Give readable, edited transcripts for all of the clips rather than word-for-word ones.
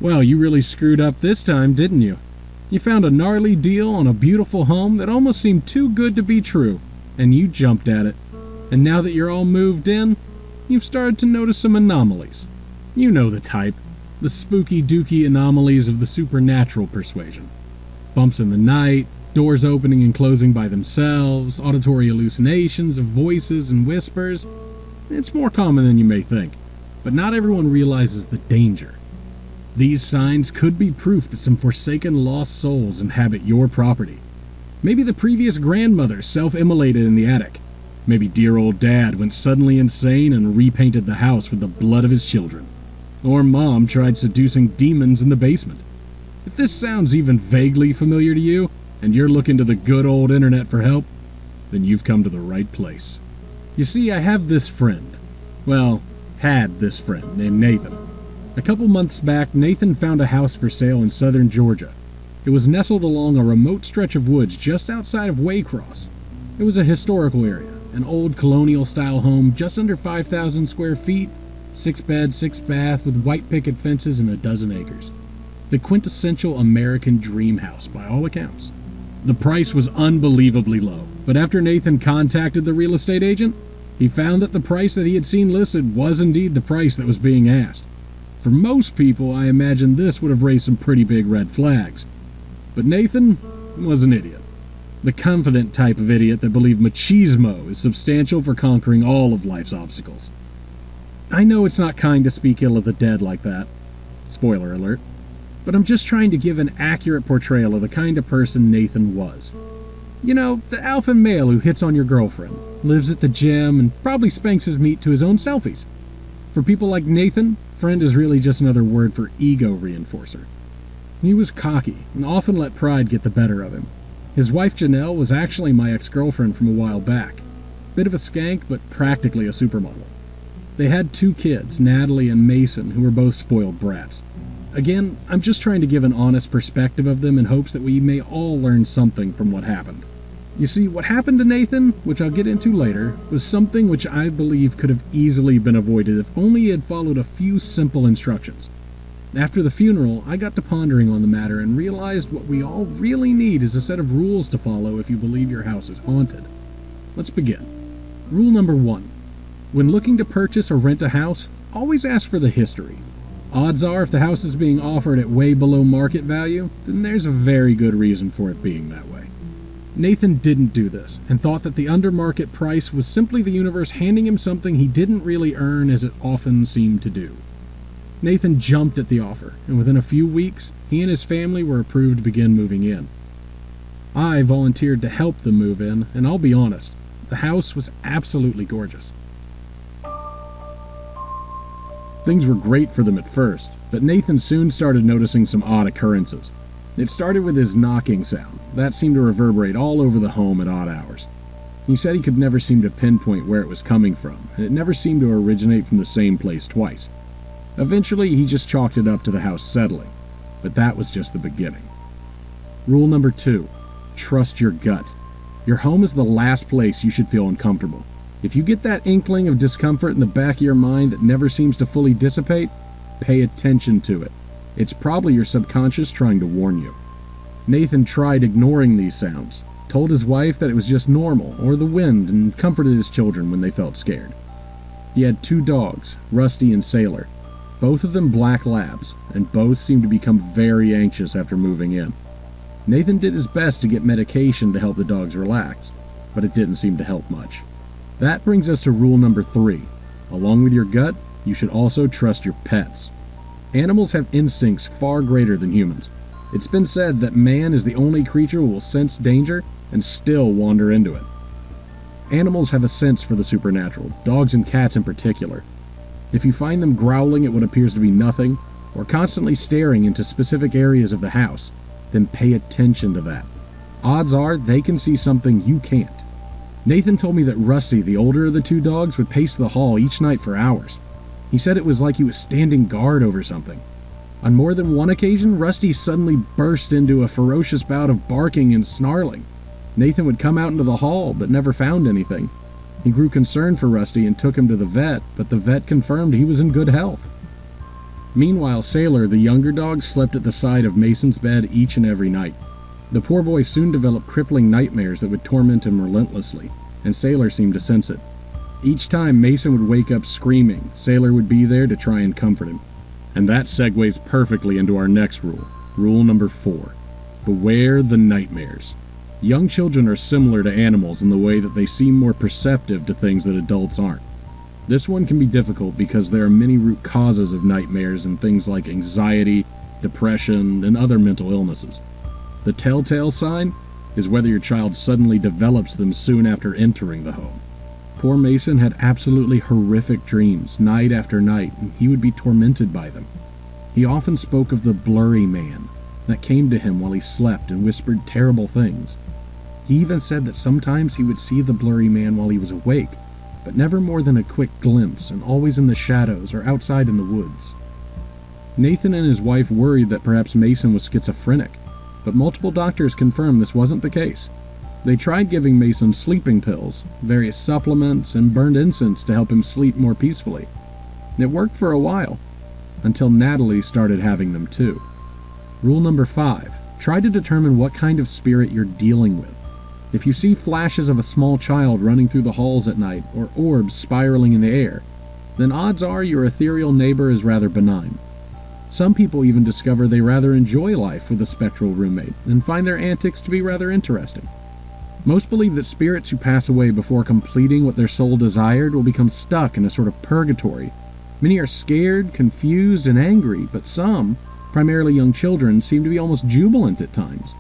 Well, you really screwed up this time, didn't you? You found a gnarly deal on a beautiful home that almost seemed too good to be true, and you jumped at it. And now that you're all moved in, you've started to notice some anomalies. You know the type, the spooky dooky anomalies of the supernatural persuasion. Bumps in the night, doors opening and closing by themselves, auditory hallucinations of voices and whispers. It's more common than you may think, but not everyone realizes the danger. These signs could be proof that some forsaken lost souls inhabit your property. Maybe the previous grandmother self-immolated in the attic. Maybe dear old dad went suddenly insane and repainted the house with the blood of his children. Or mom tried seducing demons in the basement. If this sounds even vaguely familiar to you, and you're looking to the good old internet for help, then you've come to the right place. You see, I have this friend. Well, had this friend named Nathan. A couple months back, Nathan found a house for sale in southern Georgia. It was nestled along a remote stretch of woods just outside of Waycross. It was a historical area, an old colonial-style home just under 5,000 square feet, 6 bed, 6 bath with white picket fences and a dozen acres. The quintessential American dream house, by all accounts. The price was unbelievably low, but after Nathan contacted the real estate agent, he found that the price that he had seen listed was indeed the price that was being asked. For most people, I imagine this would have raised some pretty big red flags. But Nathan was an idiot. The confident type of idiot that believed machismo is substantial for conquering all of life's obstacles. I know it's not kind to speak ill of the dead like that. Spoiler alert. But I'm just trying to give an accurate portrayal of the kind of person Nathan was. You know, the alpha male who hits on your girlfriend, lives at the gym, and probably spanks his meat to his own selfies. For people like Nathan, friend is really just another word for ego reinforcer. He was cocky and often let pride get the better of him. His wife Janelle was actually my ex-girlfriend from a while back. Bit of a skank, but practically a supermodel. They had 2 kids, Natalie and Mason, who were both spoiled brats. Again, I'm just trying to give an honest perspective of them in hopes that we may all learn something from what happened. You see, what happened to Nathan, which I'll get into later, was something which I believe could have easily been avoided if only he had followed a few simple instructions. After the funeral, I got to pondering on the matter and realized what we all really need is a set of rules to follow if you believe your house is haunted. Let's begin. Rule number 1. When looking to purchase or rent a house, always ask for the history. Odds are if the house is being offered at way below market value, then there's a very good reason for it being that way. Nathan didn't do this, and thought that the undermarket price was simply the universe handing him something he didn't really earn as it often seemed to do. Nathan jumped at the offer, and within a few weeks, he and his family were approved to begin moving in. I volunteered to help them move in, and I'll be honest, the house was absolutely gorgeous. Things were great for them at first, but Nathan soon started noticing some odd occurrences. It started with his knocking sound. That seemed to reverberate all over the home at odd hours. He said he could never seem to pinpoint where it was coming from, and it never seemed to originate from the same place twice. Eventually, he just chalked it up to the house settling, but that was just the beginning. Rule number 2. Trust your gut. Your home is the last place you should feel uncomfortable. If you get that inkling of discomfort in the back of your mind that never seems to fully dissipate, pay attention to it. It's probably your subconscious trying to warn you. Nathan tried ignoring these sounds, told his wife that it was just normal or the wind, and comforted his children when they felt scared. He had 2 dogs, Rusty and Sailor, both of them black labs, and both seemed to become very anxious after moving in. Nathan did his best to get medication to help the dogs relax, but it didn't seem to help much. That brings us to rule number 3. Along with your gut, you should also trust your pets. Animals have instincts far greater than humans. It's been said that man is the only creature who will sense danger and still wander into it. Animals have a sense for the supernatural, dogs and cats in particular. If you find them growling at what appears to be nothing, or constantly staring into specific areas of the house, then pay attention to that. Odds are they can see something you can't. Nathan told me that Rusty, the older of the two dogs, would pace the hall each night for hours. He said it was like he was standing guard over something. On more than one occasion, Rusty suddenly burst into a ferocious bout of barking and snarling. Nathan would come out into the hall, but never found anything. He grew concerned for Rusty and took him to the vet, but the vet confirmed he was in good health. Meanwhile, Sailor, the younger dog, slept at the side of Mason's bed each and every night. The poor boy soon developed crippling nightmares that would torment him relentlessly, and Sailor seemed to sense it. Each time Mason would wake up screaming, Sailor would be there to try and comfort him. And that segues perfectly into our next rule. Rule number 4. Beware the nightmares. Young children are similar to animals in the way that they seem more perceptive to things that adults aren't. This one can be difficult because there are many root causes of nightmares and things like anxiety, depression, and other mental illnesses. The telltale sign is whether your child suddenly develops them soon after entering the home. Poor Mason had absolutely horrific dreams night after night, and he would be tormented by them. He often spoke of the blurry man that came to him while he slept and whispered terrible things. He even said that sometimes he would see the blurry man while he was awake, but never more than a quick glimpse, and always in the shadows or outside in the woods. Nathan and his wife worried that perhaps Mason was schizophrenic, but multiple doctors confirmed this wasn't the case. They tried giving Mason sleeping pills, various supplements, and burned incense to help him sleep more peacefully. It worked for a while, until Natalie started having them too. Rule number 5. Try to determine what kind of spirit you're dealing with. If you see flashes of a small child running through the halls at night, or orbs spiraling in the air, then odds are your ethereal neighbor is rather benign. Some people even discover they rather enjoy life with a spectral roommate, and find their antics to be rather interesting. Most believe that spirits who pass away before completing what their soul desired will become stuck in a sort of purgatory. Many are scared, confused, and angry, but some, primarily young children, seem to be almost jubilant at times.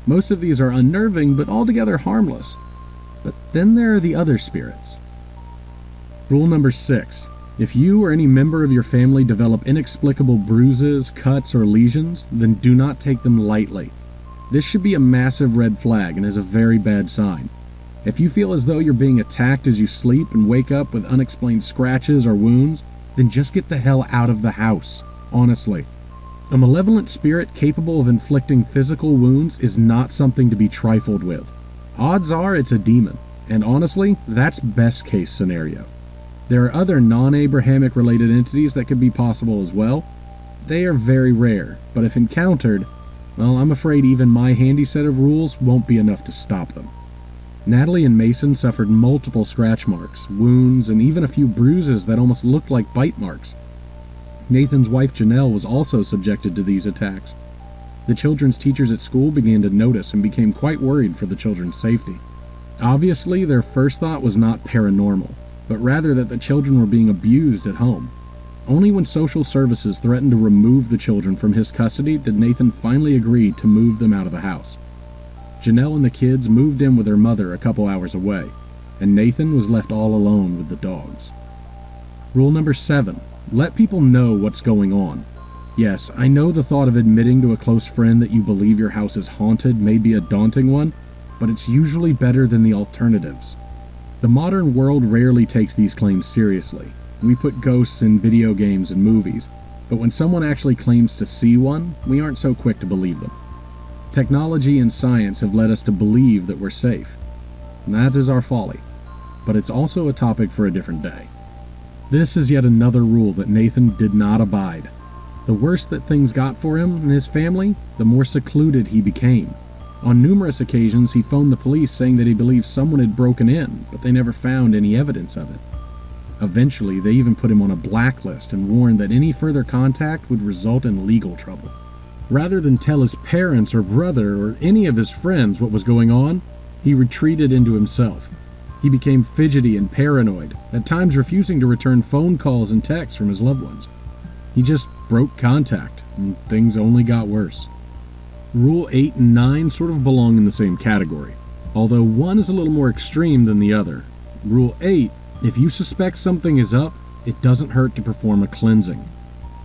Most of these are unnerving, but altogether harmless. But then there are the other spirits. Rule number 6. If you or any member of your family develop inexplicable bruises, cuts, or lesions, then do not take them lightly. This should be a massive red flag and is a very bad sign. If you feel as though you're being attacked as you sleep and wake up with unexplained scratches or wounds, then just get the hell out of the house. Honestly. A malevolent spirit capable of inflicting physical wounds is not something to be trifled with. Odds are it's a demon, and honestly, that's best case scenario. There are other non-Abrahamic related entities that could be possible as well. They are very rare, but if encountered, well, I'm afraid even my handy set of rules won't be enough to stop them. Natalie and Mason suffered multiple scratch marks, wounds, and even a few bruises that almost looked like bite marks. Nathan's wife Janelle was also subjected to these attacks. The children's teachers at school began to notice and became quite worried for the children's safety. Obviously, their first thought was not paranormal, but rather that the children were being abused at home. Only when social services threatened to remove the children from his custody did Nathan finally agree to move them out of the house. Janelle and the kids moved in with their mother a couple hours away, and Nathan was left all alone with the dogs. Rule number 7. Let people know what's going on. Yes, I know the thought of admitting to a close friend that you believe your house is haunted may be a daunting one, but it's usually better than the alternatives. The modern world rarely takes these claims seriously. We put ghosts in video games and movies, but when someone actually claims to see one, we aren't so quick to believe them. Technology and science have led us to believe that we're safe. And that is our folly, but it's also a topic for a different day. This is yet another rule that Nathan did not abide. The worse that things got for him and his family, the more secluded he became. On numerous occasions, he phoned the police saying that he believed someone had broken in, but they never found any evidence of it. Eventually, they even put him on a blacklist and warned that any further contact would result in legal trouble. Rather than tell his parents or brother or any of his friends what was going on, he retreated into himself. He became fidgety and paranoid, at times refusing to return phone calls and texts from his loved ones. He just broke contact, and things only got worse. Rule 8 and 9 sort of belong in the same category, although one is a little more extreme than the other. Rule 8. If you suspect something is up, it doesn't hurt to perform a cleansing.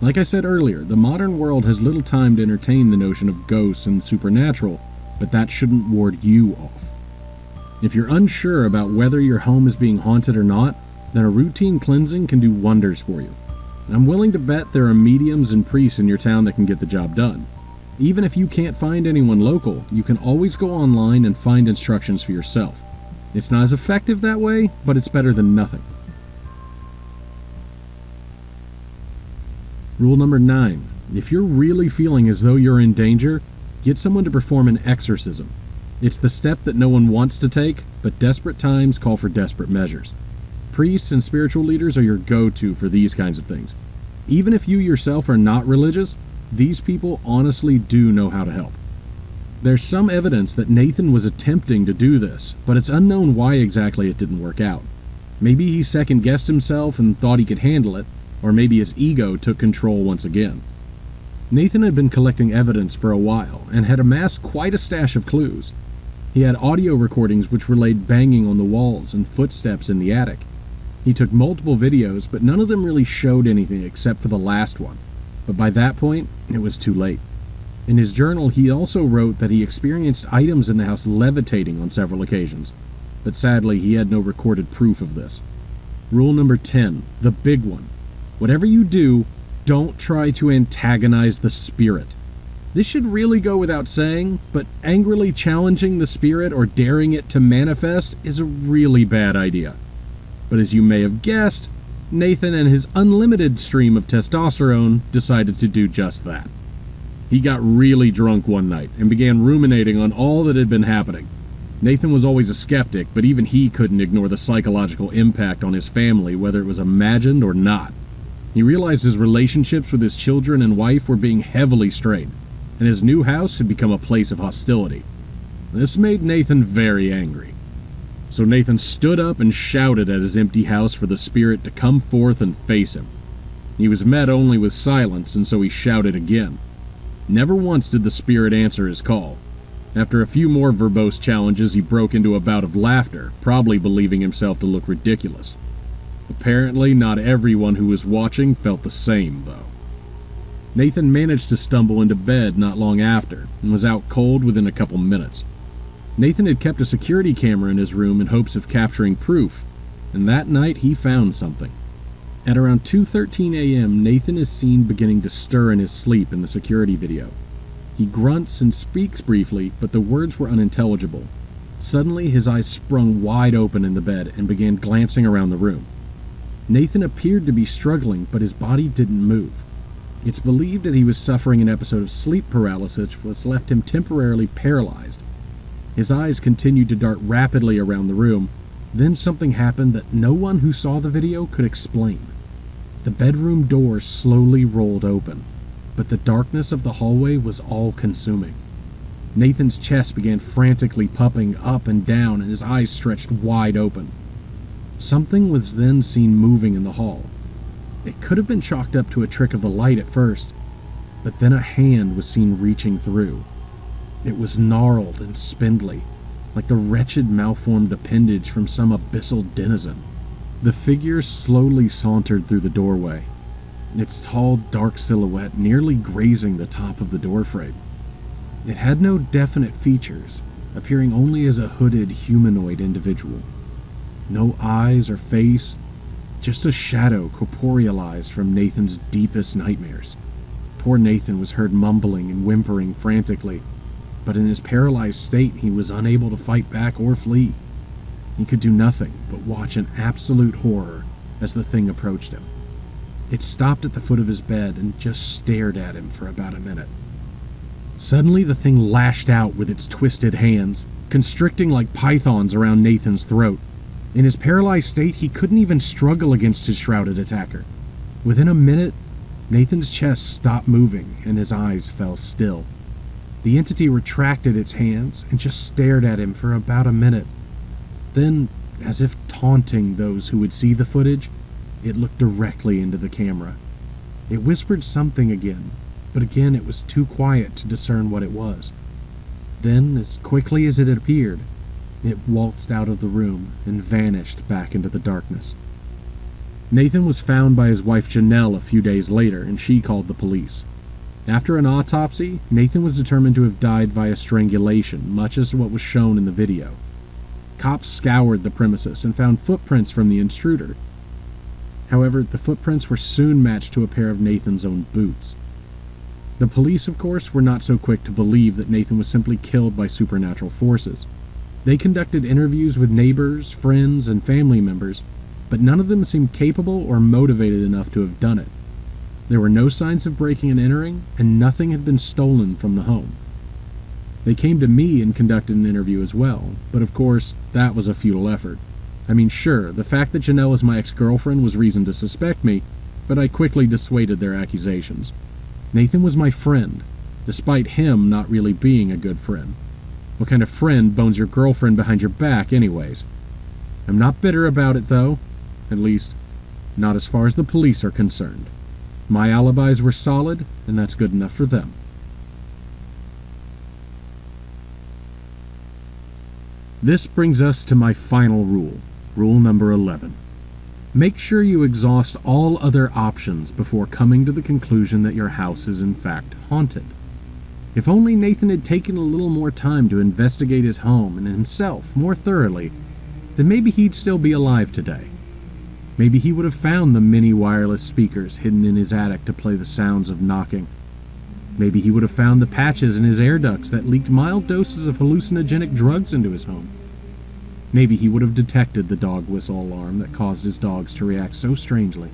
Like I said earlier, the modern world has little time to entertain the notion of ghosts and supernatural, but that shouldn't ward you off. If you're unsure about whether your home is being haunted or not, then a routine cleansing can do wonders for you. I'm willing to bet there are mediums and priests in your town that can get the job done. Even if you can't find anyone local, you can always go online and find instructions for yourself. It's not as effective that way, but it's better than nothing. Rule number 9. If you're really feeling as though you're in danger, get someone to perform an exorcism. It's the step that no one wants to take, but desperate times call for desperate measures. Priests and spiritual leaders are your go-to for these kinds of things. Even if you yourself are not religious, these people honestly do know how to help. There's some evidence that Nathan was attempting to do this, but it's unknown why exactly it didn't work out. Maybe he second-guessed himself and thought he could handle it, or maybe his ego took control once again. Nathan had been collecting evidence for a while and had amassed quite a stash of clues. He had audio recordings which relayed banging on the walls and footsteps in the attic. He took multiple videos, but none of them really showed anything except for the last one. But by that point, it was too late. In his journal, he also wrote that he experienced items in the house levitating on several occasions, but sadly he had no recorded proof of this. Rule number 10, the big one. Whatever you do, don't try to antagonize the spirit. This should really go without saying, but angrily challenging the spirit or daring it to manifest is a really bad idea. But as you may have guessed, Nathan and his unlimited stream of testosterone decided to do just that. He got really drunk one night and began ruminating on all that had been happening. Nathan was always a skeptic, but even he couldn't ignore the psychological impact on his family, whether it was imagined or not. He realized his relationships with his children and wife were being heavily strained, and his new house had become a place of hostility. This made Nathan very angry. So Nathan stood up and shouted at his empty house for the spirit to come forth and face him. He was met only with silence, and so he shouted again. Never once did the spirit answer his call. After a few more verbose challenges, he broke into a bout of laughter, probably believing himself to look ridiculous. Apparently, not everyone who was watching felt the same, though. Nathan managed to stumble into bed not long after, and was out cold within a couple minutes. Nathan had kept a security camera in his room in hopes of capturing proof, and that night he found something. At around 2:13 a.m., Nathan is seen beginning to stir in his sleep in the security video. He grunts and speaks briefly, but the words were unintelligible. Suddenly, his eyes sprung wide open in the bed and began glancing around the room. Nathan appeared to be struggling, but his body didn't move. It's believed that he was suffering an episode of sleep paralysis, which left him temporarily paralyzed. His eyes continued to dart rapidly around the room. Then something happened that no one who saw the video could explain. The bedroom door slowly rolled open, but the darkness of the hallway was all-consuming. Nathan's chest began frantically pumping up and down, and his eyes stretched wide open. Something was then seen moving in the hall. It could have been chalked up to a trick of the light at first, but then a hand was seen reaching through. It was gnarled and spindly, like the wretched malformed appendage from some abyssal denizen. The figure slowly sauntered through the doorway, its tall, dark silhouette nearly grazing the top of the doorframe. It had no definite features, appearing only as a hooded humanoid individual. No eyes or face, just a shadow corporealized from Nathan's deepest nightmares. Poor Nathan was heard mumbling and whimpering frantically, but in his paralyzed state he was unable to fight back or flee. He could do nothing but watch in absolute horror as the thing approached him. It stopped at the foot of his bed and just stared at him for about a minute. Suddenly the thing lashed out with its twisted hands, constricting like pythons around Nathan's throat. In his paralyzed state, he couldn't even struggle against his shrouded attacker. Within a minute, Nathan's chest stopped moving and his eyes fell still. The entity retracted its hands and just stared at him for about a minute. Then, as if taunting those who would see the footage, it looked directly into the camera. It whispered something again, but again it was too quiet to discern what it was. Then, as quickly as it had appeared, It waltzed out of the room and vanished back into the darkness. Nathan was found by his wife Janelle a few days later, and she called the police. After an autopsy, Nathan was determined to have died via strangulation, much as what was shown in the video. Cops scoured the premises and found footprints from the intruder. However, the footprints were soon matched to a pair of Nathan's own boots. The police, of course, were not so quick to believe that Nathan was simply killed by supernatural forces. They conducted interviews with neighbors, friends, and family members, but none of them seemed capable or motivated enough to have done it. There were no signs of breaking and entering, and nothing had been stolen from the home. They came to me and conducted an interview as well, but of course, that was a futile effort. I mean, sure, the fact that Janelle was my ex-girlfriend was reason to suspect me, but I quickly dissuaded their accusations. Nathan was my friend, despite him not really being a good friend. What kind of friend bones your girlfriend behind your back anyways? I'm not bitter about it, though. At least, not as far as the police are concerned. My alibis were solid, and that's good enough for them. This brings us to my final rule, rule number 11. Make sure you exhaust all other options before coming to the conclusion that your house is in fact haunted. If only Nathan had taken a little more time to investigate his home and himself more thoroughly, then maybe he'd still be alive today. Maybe he would have found the mini wireless speakers hidden in his attic to play the sounds of knocking. Maybe he would have found the patches in his air ducts that leaked mild doses of hallucinogenic drugs into his home. Maybe he would have detected the dog whistle alarm that caused his dogs to react so strangely.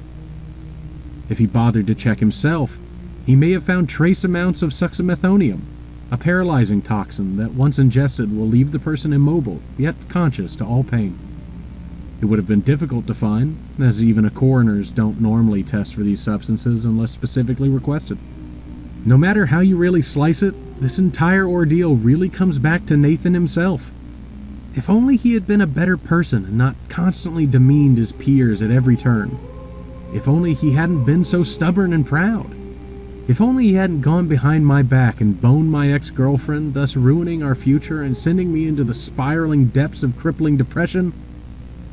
If he bothered to check himself, he may have found trace amounts of suxamethonium, a paralyzing toxin that once ingested will leave the person immobile, yet conscious to all pain. It would have been difficult to find, as even coroners don't normally test for these substances unless specifically requested. No matter how you really slice it, this entire ordeal really comes back to Nathan himself. If only he had been a better person and not constantly demeaned his peers at every turn. If only he hadn't been so stubborn and proud. If only he hadn't gone behind my back and boned my ex-girlfriend, thus ruining our future and sending me into the spiraling depths of crippling depression,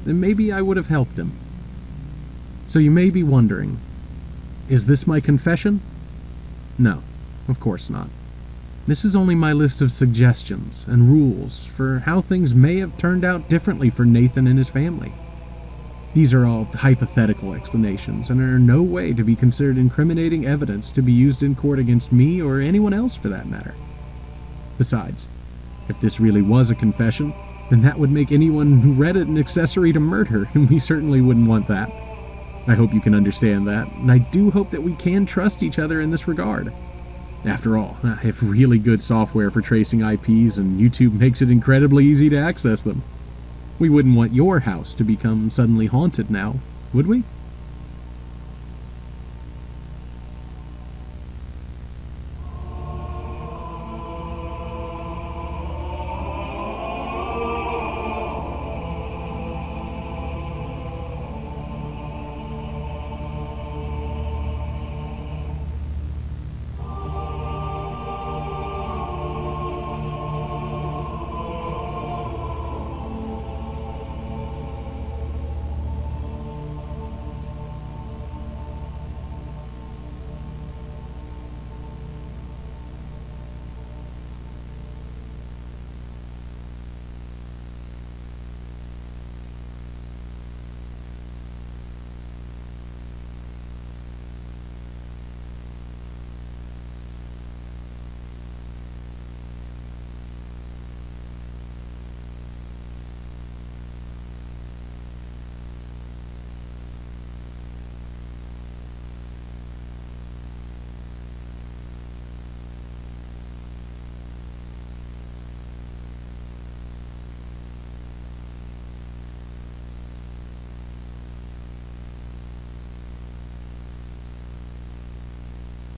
then maybe I would have helped him. So you may be wondering, is this my confession? No, of course not. This is only my list of suggestions and rules for how things may have turned out differently for Nathan and his family. These are all hypothetical explanations and are in no way to be considered incriminating evidence to be used in court against me or anyone else for that matter. Besides, if this really was a confession, then that would make anyone who read it an accessory to murder, and we certainly wouldn't want that. I hope you can understand that, and I do hope that we can trust each other in this regard. After all, I have really good software for tracing IPs, and YouTube makes it incredibly easy to access them. We wouldn't want your house to become suddenly haunted now, would we?